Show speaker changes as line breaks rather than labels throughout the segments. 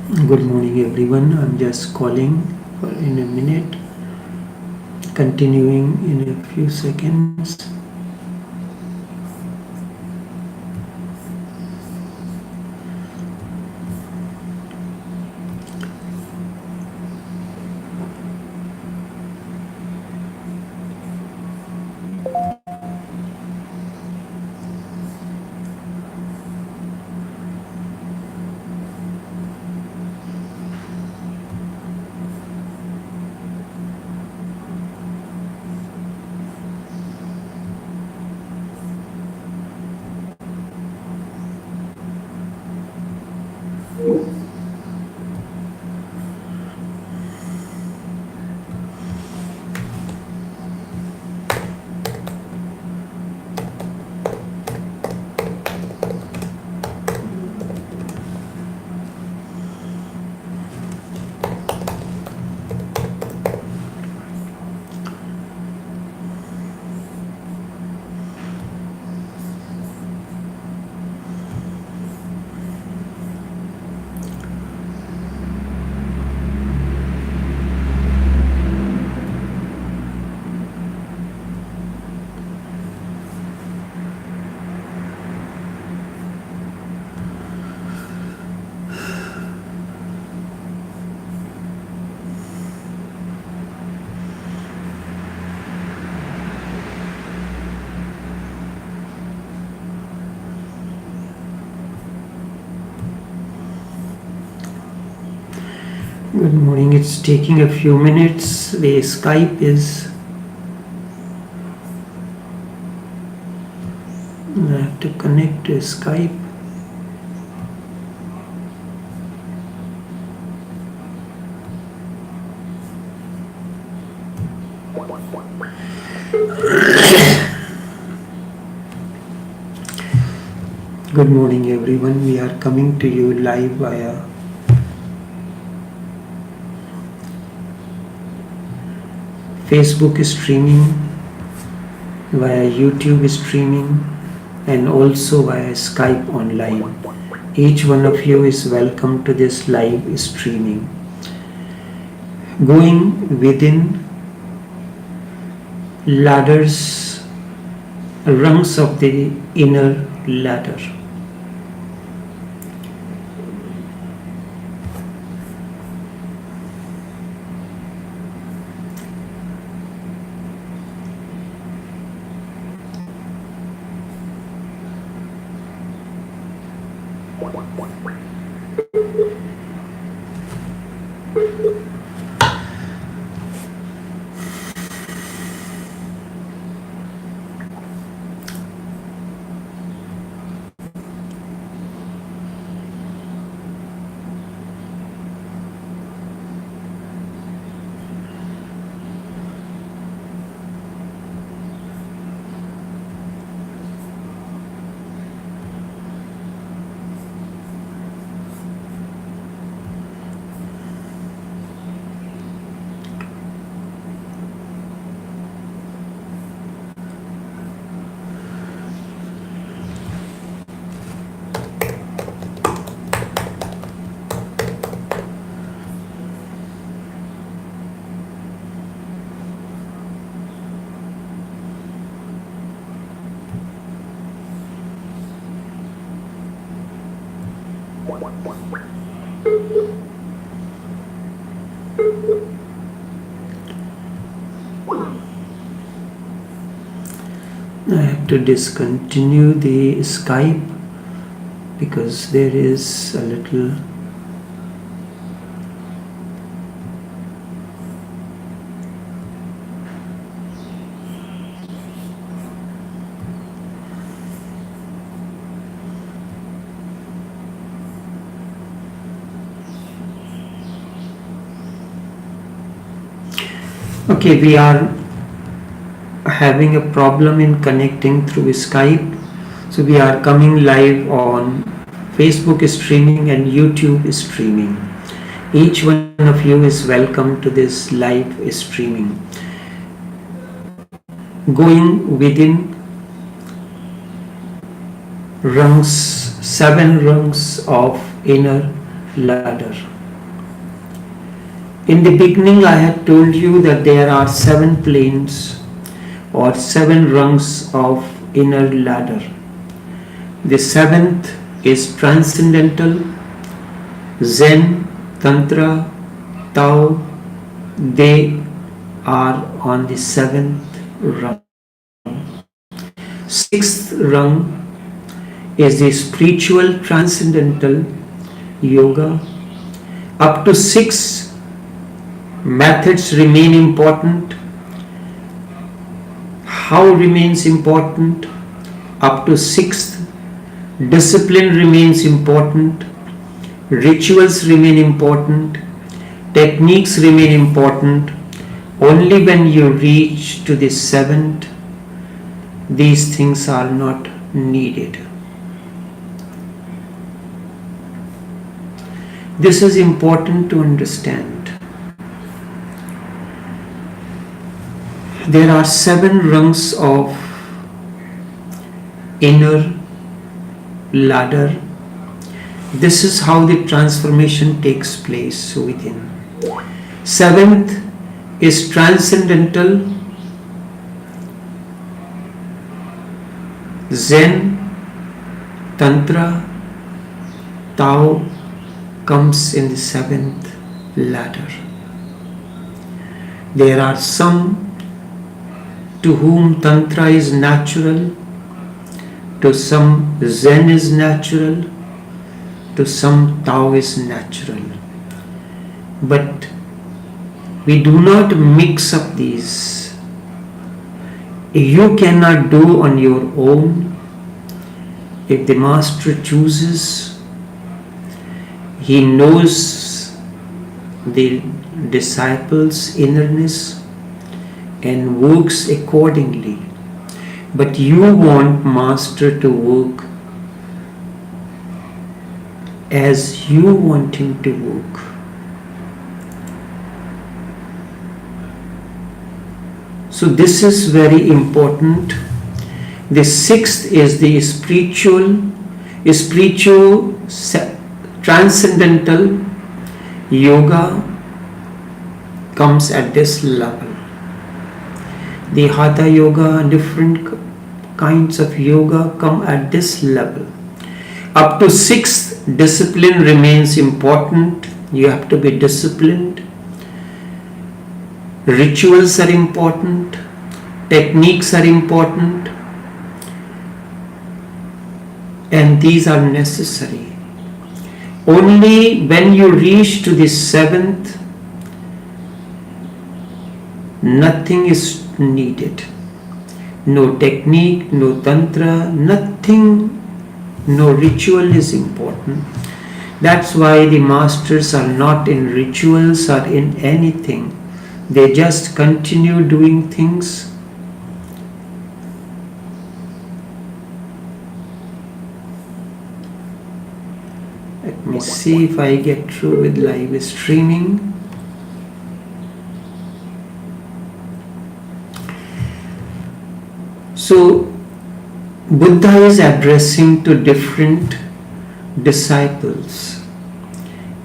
Good morning, everyone. I'm just calling in a minute, continuing in a few seconds. Good morning. It's taking a few minutes. The Skype is. I have to connect to Skype. Good morning, everyone. We are coming to you live via Facebook streaming, via YouTube streaming, and also via Skype online. Each one of you is welcome to this live streaming. Going within ladders, rungs of the inner ladder. I have to discontinue the Skype because there is a little okay, we are having a problem in connecting through Skype. So we are coming live on Facebook streaming and YouTube streaming. Each one of you is welcome to this live streaming. Going within rungs, 7 rungs of inner ladder. In the beginning, I had told you that there are 7 planes or 7 rungs of inner ladder. The 7th is transcendental, Zen, Tantra, Tao. They are on the 7th rung. 6th rung is the spiritual transcendental yoga. Up to 6 methods remain important. How remains important? Up to 6th, discipline remains important, rituals remain important, techniques remain important. Only when you reach to the 7th, these things are not needed. This is important to understand. There are 7 rungs of inner ladder. This is how the transformation takes place within. 7th is transcendental, Zen, Tantra, Tao comes in the 7th ladder. There are some to whom Tantra is natural, to some Zen is natural, to some Tao is natural. But we do not mix up these. You cannot do on your own. If the master chooses, he knows the disciples' innerness and works accordingly. But you want master to work as you want him to work. So this is very important. The 6th is the spiritual transcendental yoga comes at this level. The hatha yoga, different kinds of yoga come at this level. Up to 6th, discipline remains important. You have to be disciplined. Rituals are important. Techniques are important. And these are necessary. Only when you reach to the 7th, nothing is needed. No technique, no tantra, nothing, no ritual is important. That's why the masters are not in rituals or in anything. They just continue doing things. Let me see if I get through with live streaming. So, Buddha is addressing to different disciples.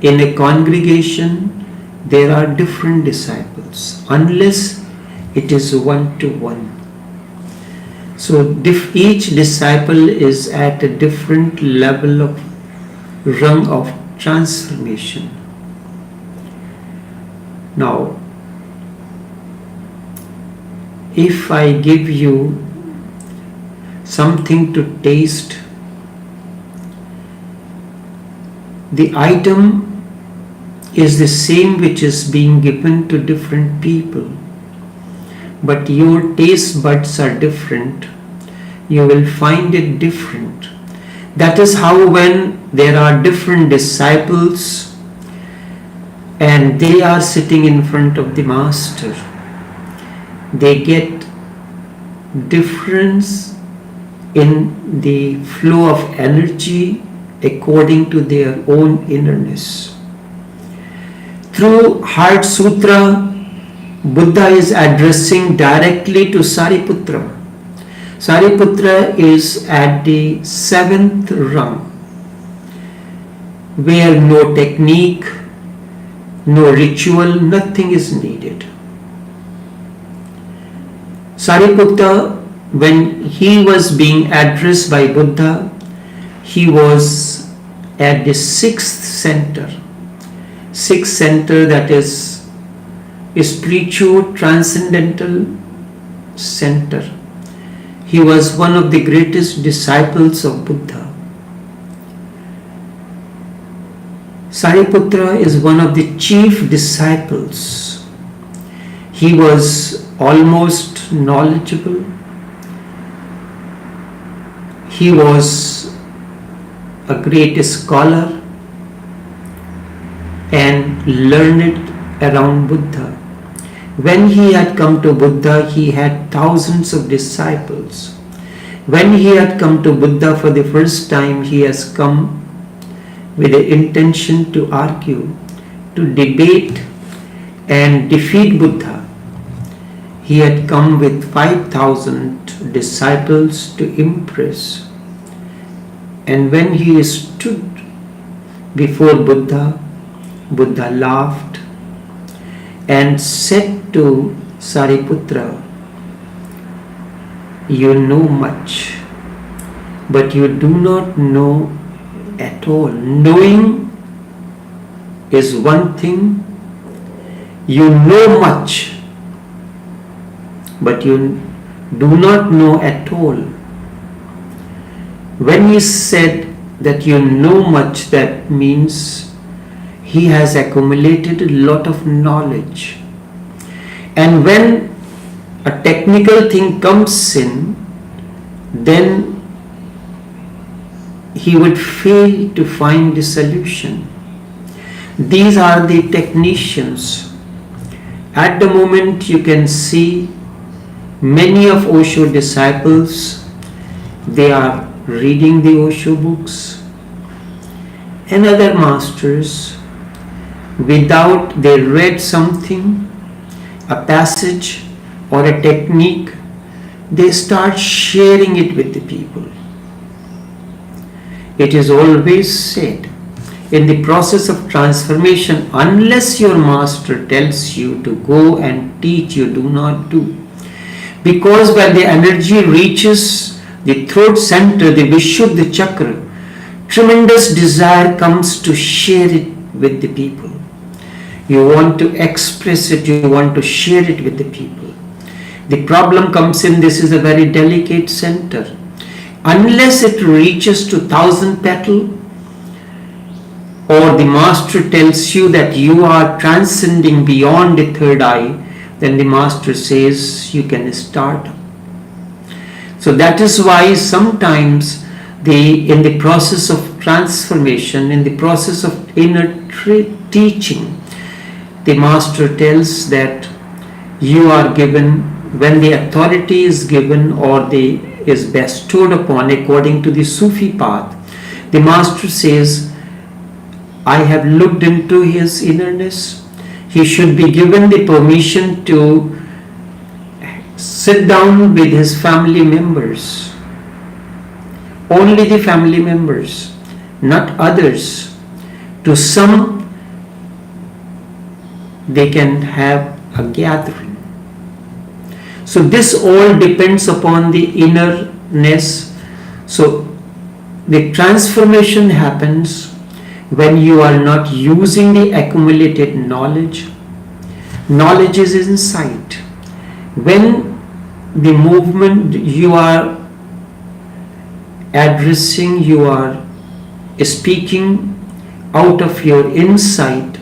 In a congregation, there are different disciples, unless it is one-to-one. So, each disciple is at a different level of rung of transformation. Now, if I give you something to taste, the item is the same which is being given to different people, but your taste buds are different. You will find it different. That is how when there are different disciples and they are sitting in front of the master, they get difference in the flow of energy according to their own innerness. Through Heart Sutra, Buddha is addressing directly to Sariputra. Sariputra is at the 7th rung. where no technique, no ritual, nothing is needed. Sariputta, when he was being addressed by Buddha, he was at the sixth center, that is spiritual transcendental center. He was one of the greatest disciples of Buddha. Sariputra is one of the chief disciples. He was almost knowledgeable. He was a great scholar and learned around Buddha. When he had come to Buddha, he had thousands of disciples. When he had come to Buddha for the first time, he has come with the intention to argue, to debate and defeat Buddha. He had come with 5,000 disciples to impress. And when he stood before Buddha, Buddha laughed and said to Sariputra, "You know much, but you do not know at all. Knowing is one thing. You know much, but you do not know at all." When he said that you know much, that means he has accumulated a lot of knowledge. And when a technical thing comes in, then he would fail to find the solution. These are the technicians. At the moment you can see many of Osho disciples, they are reading the Osho books and other masters. Without they read something, a passage or a technique, they start sharing it with the people. It is always said, in the process of transformation, unless your master tells you to go and teach, you do not do. Because when the energy reaches the throat center, the Vishuddha chakra, tremendous desire comes to share it with the people. You want to express it, you want to share it with the people. The problem comes in, this is a very delicate center. Unless it reaches to 1,000 petal, or the master tells you that you are transcending beyond the third eye, then the master says you can start. So that is why sometimes in the process of transformation, in the process of inner teaching, the master tells that you are given, when the authority is given or is bestowed upon according to the Sufi path, the master says, I have looked into his innerness. He should be given the permission to sit down with his family members. Only the family members, not others. To some, they can have a gathering. So this all depends upon the innerness. So the transformation happens when you are not using the accumulated knowledge. Knowledge is insight. When the movement you are addressing, you are speaking out of your insight,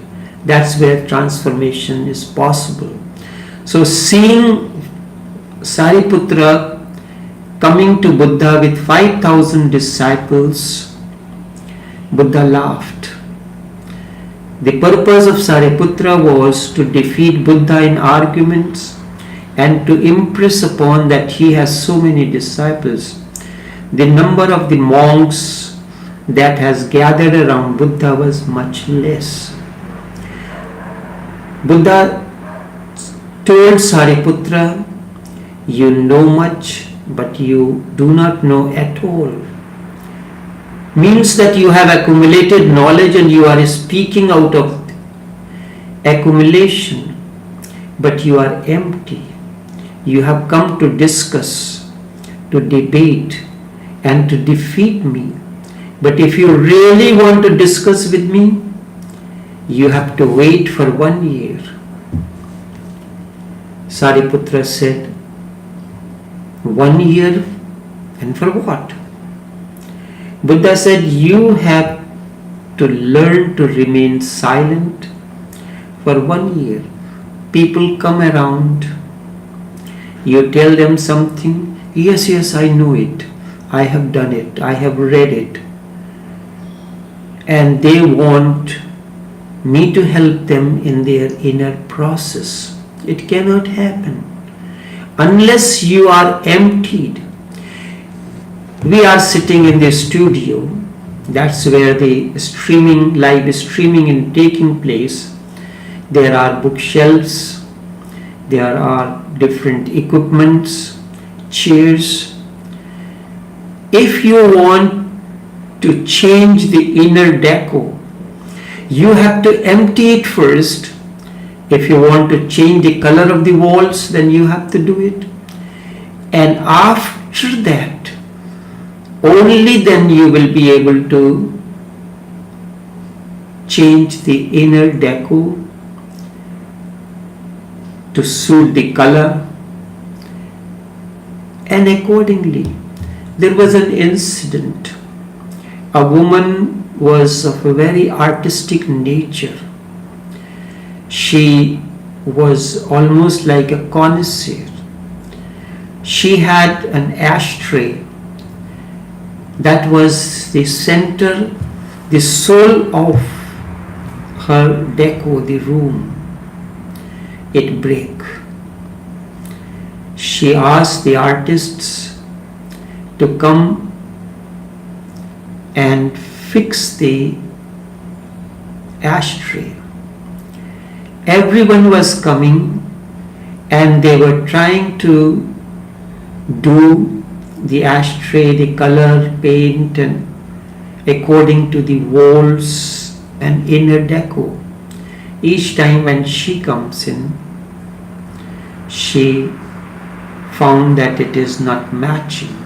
that's where transformation is possible. So seeing Sariputra coming to Buddha with 5,000 disciples, Buddha laughed. The purpose of Sariputra was to defeat Buddha in arguments and to impress upon that he has so many disciples. The number of the monks that has gathered around Buddha was much less. Buddha told Sariputra, you know much, but you do not know at all. means that you have accumulated knowledge and you are speaking out of accumulation, but you are empty. You have come to discuss, to debate, and to defeat me. But if you really want to discuss with me, you have to wait for 1 year. Sariputra said, 1 year, and for what? Buddha said, you have to learn to remain silent for 1 year. People come around, you tell them something, yes, I know it, I have done it, I have read it, and they want me to help them in their inner process. It cannot happen unless you are emptied. We are sitting in the studio, that's where the live streaming is taking place. There are bookshelves, there are different equipments, chairs. If you want to change the inner deco, you have to empty it first. If you want to change the color of the walls, then you have to do it. And after that, only then you will be able to change the inner deco to suit the color. And accordingly, there was an incident. A woman was of a very artistic nature. She was almost like a connoisseur. She had an ashtray that was the center, the soul of her deco, the room. It broke. She asked the artists to come and fix the ashtray. Everyone was coming and they were trying to do the ashtray, the color, paint, and according to the walls and inner deco. Each time when she comes in, she found that it is not matching.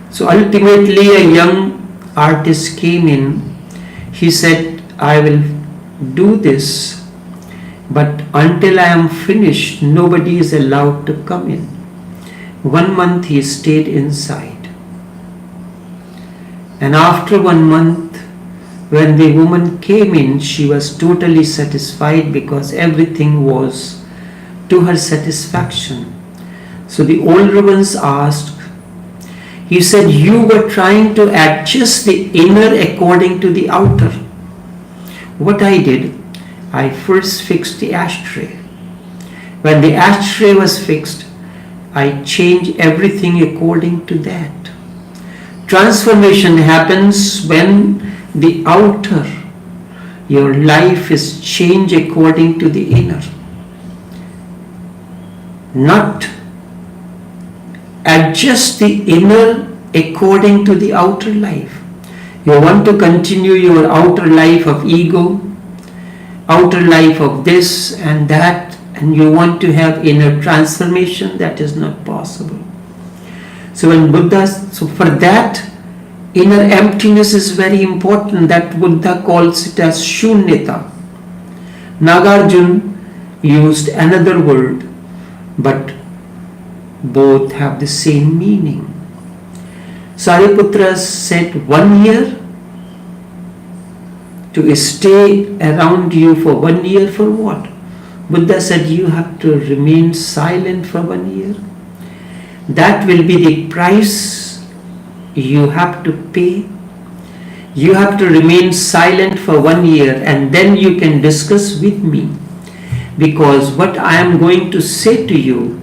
So ultimately a young artist came in. He said, I will do this, but until I am finished, nobody is allowed to come in. 1 month he stayed inside. And after 1 month, when the woman came in, she was totally satisfied because everything was to her satisfaction. So the older ones asked, he said, you were trying to adjust the inner according to the outer. What I did, I first fixed the ashtray. When the ashtray was fixed, I changed everything according to that. Transformation happens when the outer, your life is changed according to the inner. Not adjust the inner according to the outer life. You want to continue your outer life of ego, outer life of this and that, and you want to have inner transformation, that is not possible. So for that, inner emptiness is very important. That Buddha calls it as shunyata. Nagarjuna used another word, but both have the same meaning. Sariputra said 1 year, to stay around you for 1 year for what? Buddha said you have to remain silent for 1 year. That will be the price you have to pay. You have to remain silent for 1 year and then you can discuss with me, because what I am going to say to you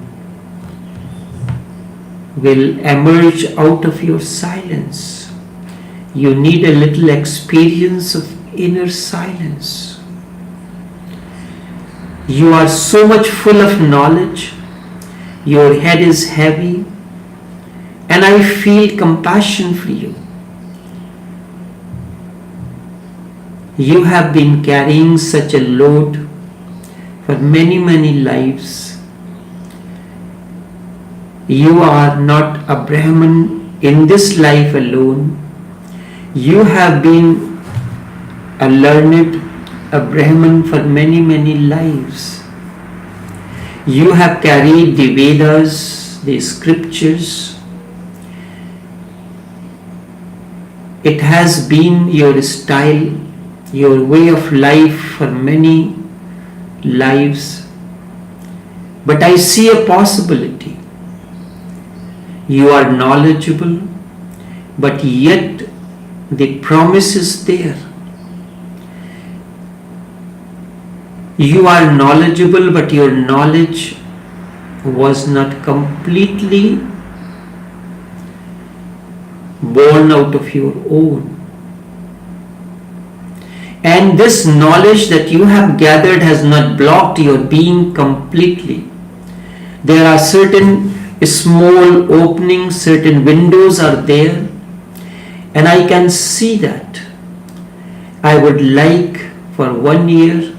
will emerge out of your silence. You need a little experience of inner silence. You are so much full of knowledge, your head is heavy, and I feel compassion for you. You have been carrying such a load for many, many lives. You are not a Brahman in this life alone. You have been a learned, a Brahman for many, many lives. You have carried the Vedas, the scriptures. It has been your style, your way of life for many lives. But I see a possibility. You are knowledgeable, but yet the promise is there. You are knowledgeable, but your knowledge was not completely born out of your own. And this knowledge that you have gathered has not blocked your being completely. There are certain small openings, certain windows are there, and I can see that. I would like for 1 year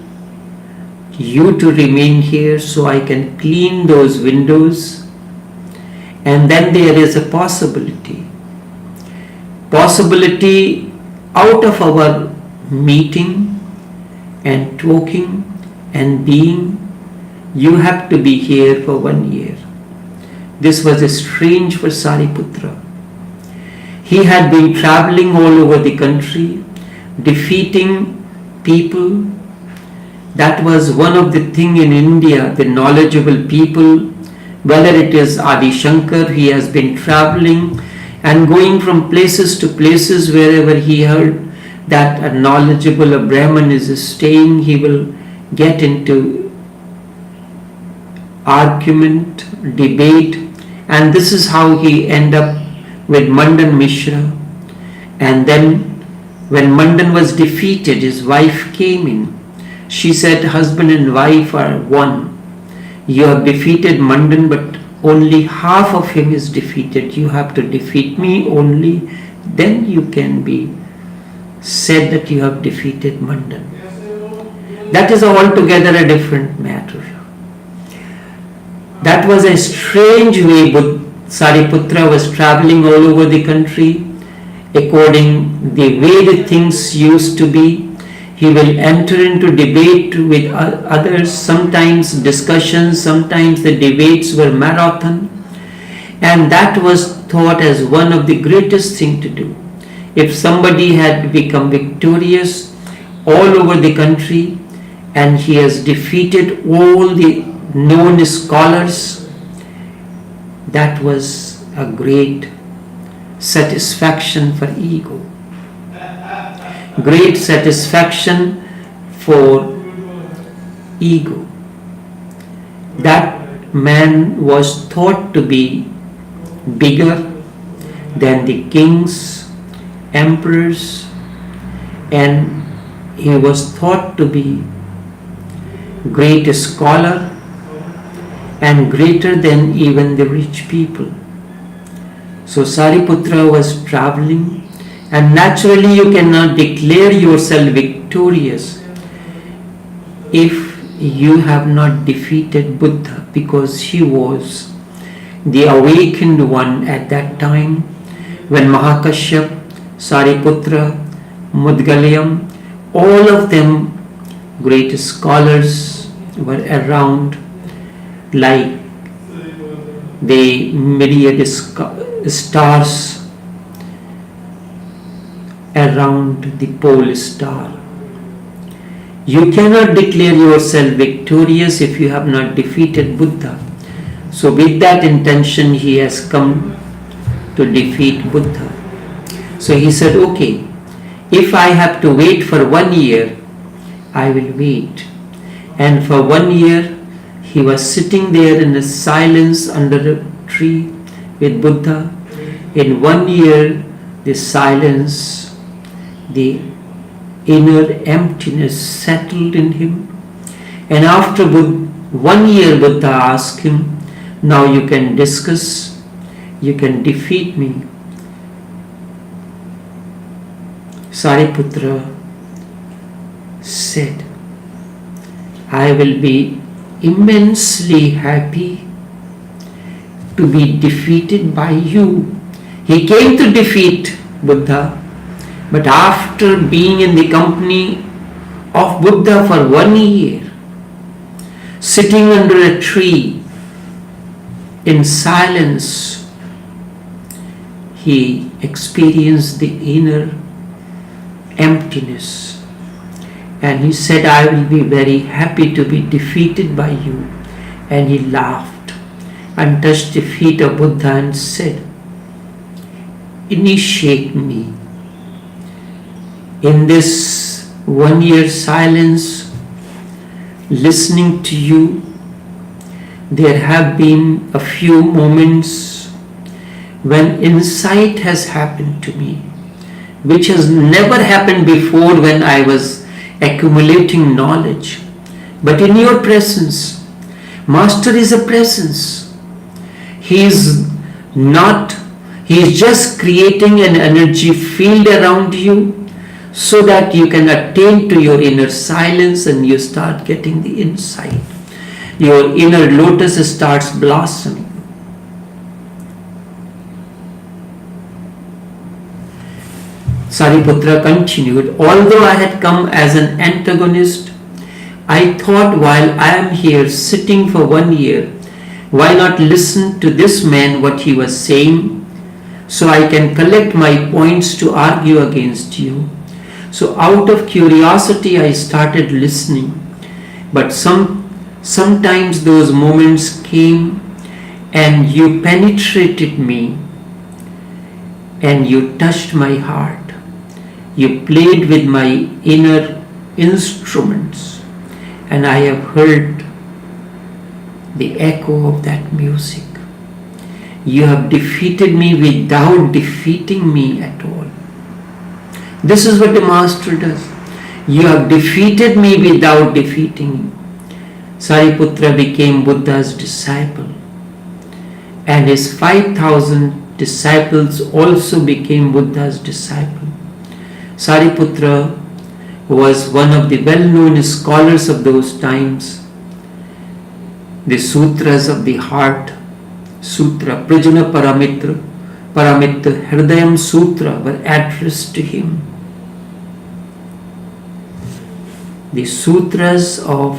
you to remain here so I can clean those windows, and then there is a possibility out of our meeting and talking and being, you have to be here for 1 year. This was strange for Sariputra. He had been traveling all over the country, defeating people. That was one of the things in India, the knowledgeable people, whether it is Adi Shankar, he has been traveling and going from places to places wherever he heard that a knowledgeable Brahman is staying, he will get into argument, debate, and this is how he end up with Mandan Mishra. And then when Mandan was defeated, his wife came in. She said, husband and wife are one. You have defeated Mandan, but only half of him is defeated. You have to defeat me only, then you can be said that you have defeated Mandan. That is altogether a different matter. That was a strange way Sariputra was traveling all over the country. According the way the things used to be, he will enter into debate with others, sometimes discussions, sometimes the debates were marathon, and that was thought as one of the greatest thing to do. If somebody had become victorious all over the country and he has defeated all the known scholars, that was a great satisfaction for ego. Great satisfaction for ego. That man was thought to be bigger than the kings, emperors, and he was thought to be great scholar and greater than even the rich people. So Sariputra was traveling, and naturally you cannot declare yourself victorious if you have not defeated Buddha, because he was the awakened one at that time when Mahakashyap, Sariputra, Mudgalyam, all of them great scholars were around like the myriad stars around the pole star. You cannot declare yourself victorious if you have not defeated Buddha. So with that intention he has come to defeat Buddha. So he said, okay, if I have to wait for 1 year, I will wait. And for 1 year he was sitting there in the silence under a tree with Buddha. In 1 year the silence, the inner emptiness settled in him. And after 1 year Buddha asked him, now you can discuss, you can defeat me. Sariputra said, I will be immensely happy to be defeated by you. He came to defeat Buddha, but after being in the company of Buddha for 1 year, sitting under a tree in silence, he experienced the inner emptiness. And he said, I will be very happy to be defeated by you. And he laughed and touched the feet of Buddha and said, initiate me. In this 1 year silence, listening to you, there have been a few moments when insight has happened to me, which has never happened before when I was accumulating knowledge. But in your presence, Master is a presence. He is just creating an energy field around you so that you can attain to your inner silence and you start getting the insight. Your inner lotus starts blossoming. Sariputra continued, although I had come as an antagonist, I thought while I am here sitting for 1 year, why not listen to this man what he was saying, so I can collect my points to argue against you. So out of curiosity I started listening, but sometimes those moments came and you penetrated me and you touched my heart. You played with my inner instruments and I have heard the echo of that music. You have defeated me without defeating me at all. This is what the Master does. You have defeated me without defeating me. Sariputra became Buddha's disciple, and his 5,000 disciples also became Buddha's disciple. Sariputra was one of the well-known scholars of those times. The sutras of the heart, Sutra Prijana Paramitra, Hridayam Sutra were addressed to him. The sutras of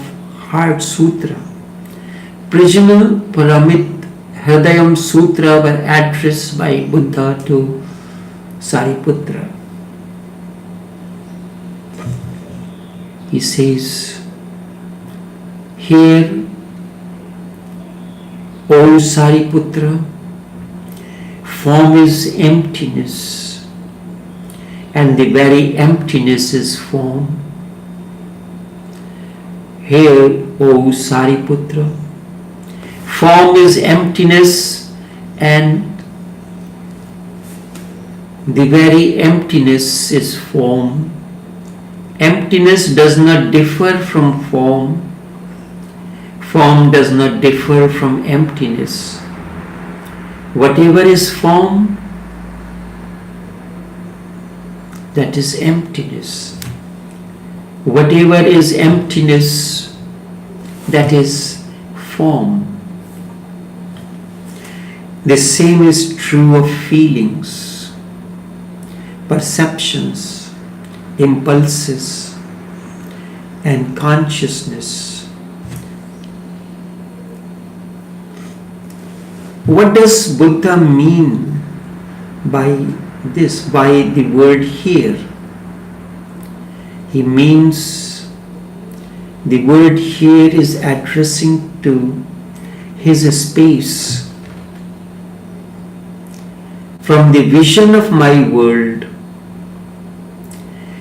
Heart Sutra, Prijana Paramit Hridayam Sutra were addressed by Buddha to Sariputra. He says, here, O Sariputra, form is emptiness, and the very emptiness is form. Here, O Sariputra, form is emptiness, and the very emptiness is form. Emptiness does not differ from form. Form does not differ from emptiness. Whatever is form, that is emptiness. Whatever is emptiness, that is form. The same is true of feelings, perceptions, impulses, and consciousness. What does Buddha mean by this, by the word here? He means the word here is addressing to his space. From the vision of my world,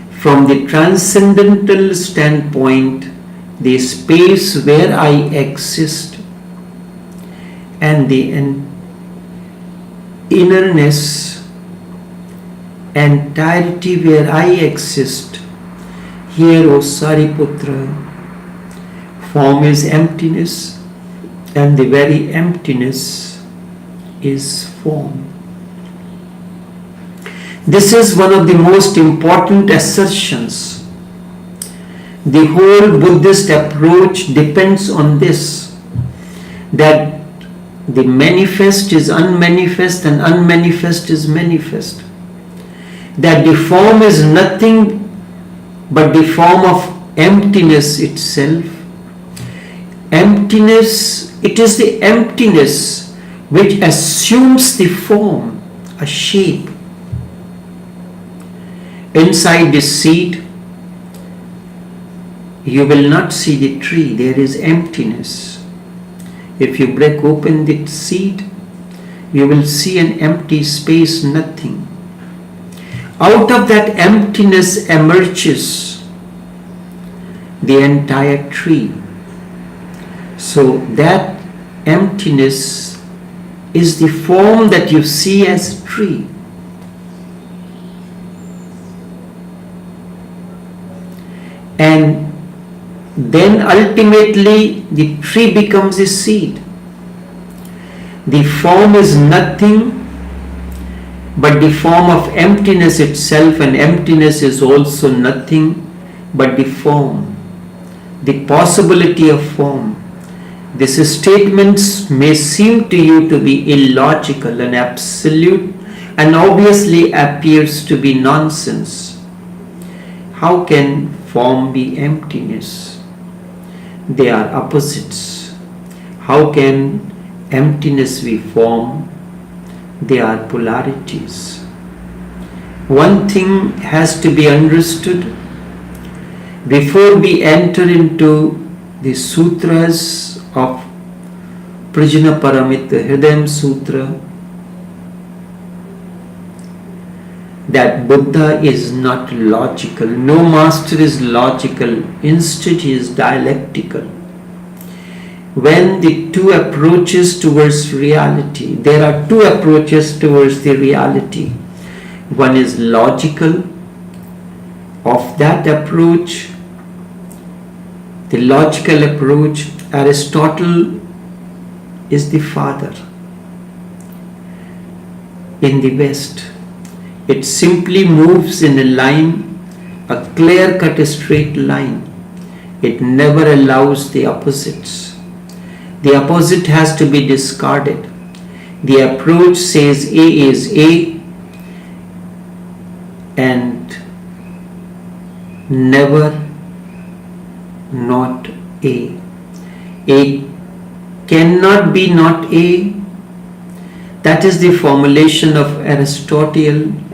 from the transcendental standpoint, the space where I exist and the innerness, entirety where I exist, here, O Sariputra, form is emptiness and the very emptiness is form. This is one of the most important assertions The whole Buddhist approach depends on this, that the manifest is unmanifest and unmanifest is manifest. That the form is nothing but the form of emptiness itself. Emptiness, it is the emptiness which assumes the form, a shape. Inside this seed, you will not see the tree, there is emptiness. If you break open the seed, you will see an empty space, nothing. Out of that emptiness emerges the entire tree. So that emptiness is the form that you see as tree. And then ultimately the tree becomes a seed. The form is nothing but the form of emptiness itself, and emptiness is also nothing but the form, the possibility of form. These statements may seem to you to be illogical and absolute, and obviously appears to be nonsense. How can form be emptiness? They are opposites. How can emptiness be form? They are polarities. One thing has to be understood before we enter into the sutras of Prajna Paramita Hridayam Sutra, that Buddha is not logical. No master is logical. Instead, he is dialectical. When the two approaches towards reality, there are two approaches towards the reality. One is logical. Of that approach, the logical approach, Aristotle is the father in the West. It simply moves in a line, a clear-cut straight line. It never allows the opposites. The opposite has to be discarded. The approach says A is A and never not A. A cannot be not A. That is the formulation of Aristotelian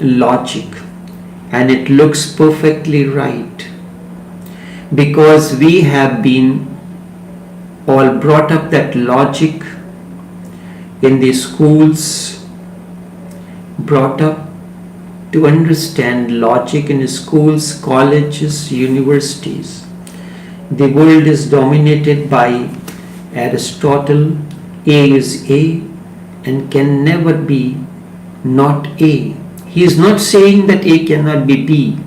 logic, and it looks perfectly right, because we have been all brought up that logic in the schools, brought up to understand logic in schools, colleges, universities. The world is dominated by Aristotle. A is A and can never be not A. He is not saying that A cannot be B.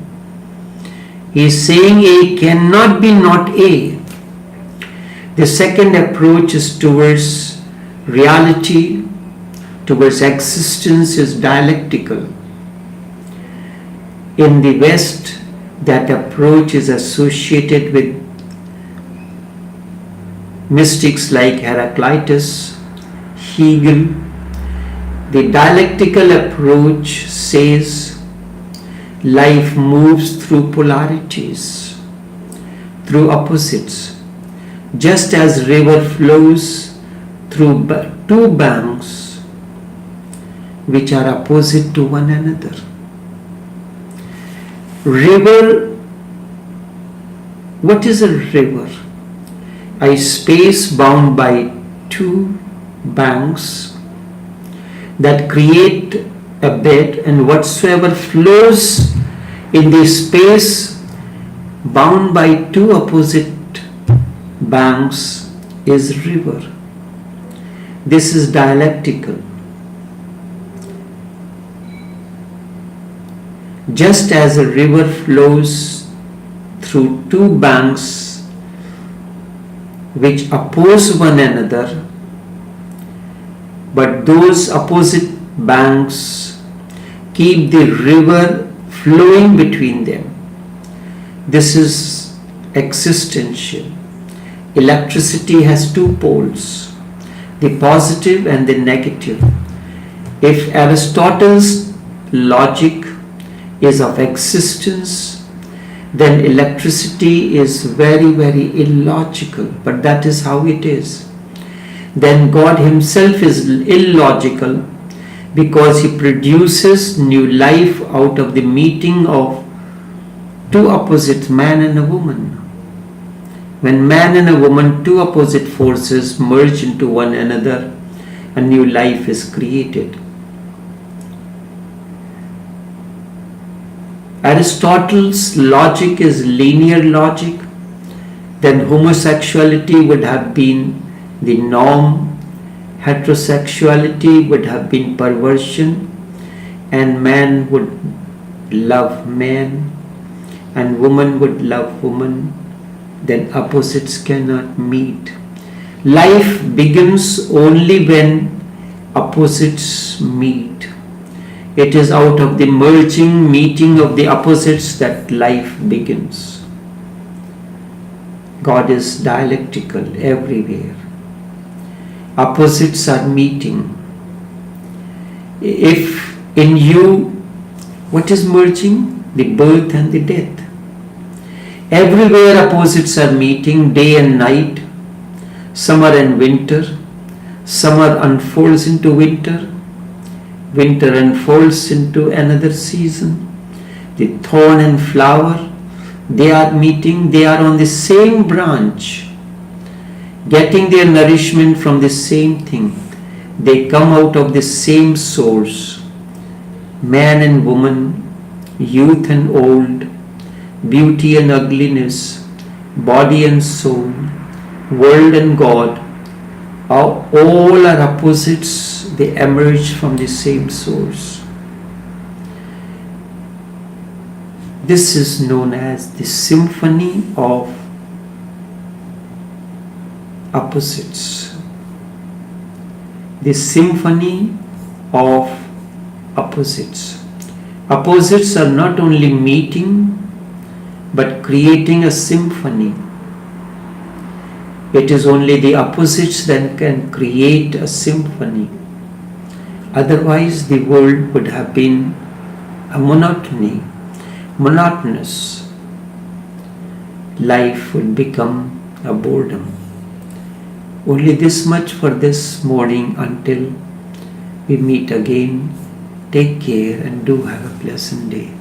He is saying A cannot be not A. The second approach is towards reality, towards existence, is dialectical. In the West, that approach is associated with mystics like Heraclitus, Hegel. The dialectical approach says life moves through polarities, through opposites. Just as river flows through two banks which are opposite to one another. River, what is a river? A space bound by two banks that create a bed, and whatsoever flows in the space bound by two opposite banks is river. This is dialectical. Just as a river flows through two banks which oppose one another, but those opposite banks keep the river flowing between them. This is existential. Electricity has two poles, the positive and the negative. If Aristotle's logic is of existence, then electricity is very, very illogical, but that is how it is. Then God himself is illogical because he produces new life out of the meeting of two opposites, man and a woman. When man and a woman, two opposite forces, merge into one another, a new life is created. Aristotle's logic is linear logic. Then homosexuality would have been the norm, heterosexuality would have been perversion, and man would love man, and woman would love woman. Then opposites cannot meet. Life begins only when opposites meet. It is out of the merging, meeting of the opposites that life begins. God is dialectical everywhere. Opposites are meeting. If in you, what is merging? The birth and the death. Everywhere opposites are meeting, day and night, summer and winter. Summer unfolds into winter. Winter unfolds into another season. The thorn and flower, they are meeting, they are on the same branch, getting their nourishment from the same thing. They come out of the same source. Man and woman, youth and old, beauty and ugliness, body and soul, world and God, all are opposites. They emerge from the same source. This is known as the symphony of opposites. The symphony of opposites. Opposites are not only meeting but creating a symphony. It is only the opposites that can create a symphony. Otherwise, the world would have been a monotonous. Life would become a boredom. Only this much for this morning until we meet again. Take care and do have a pleasant day.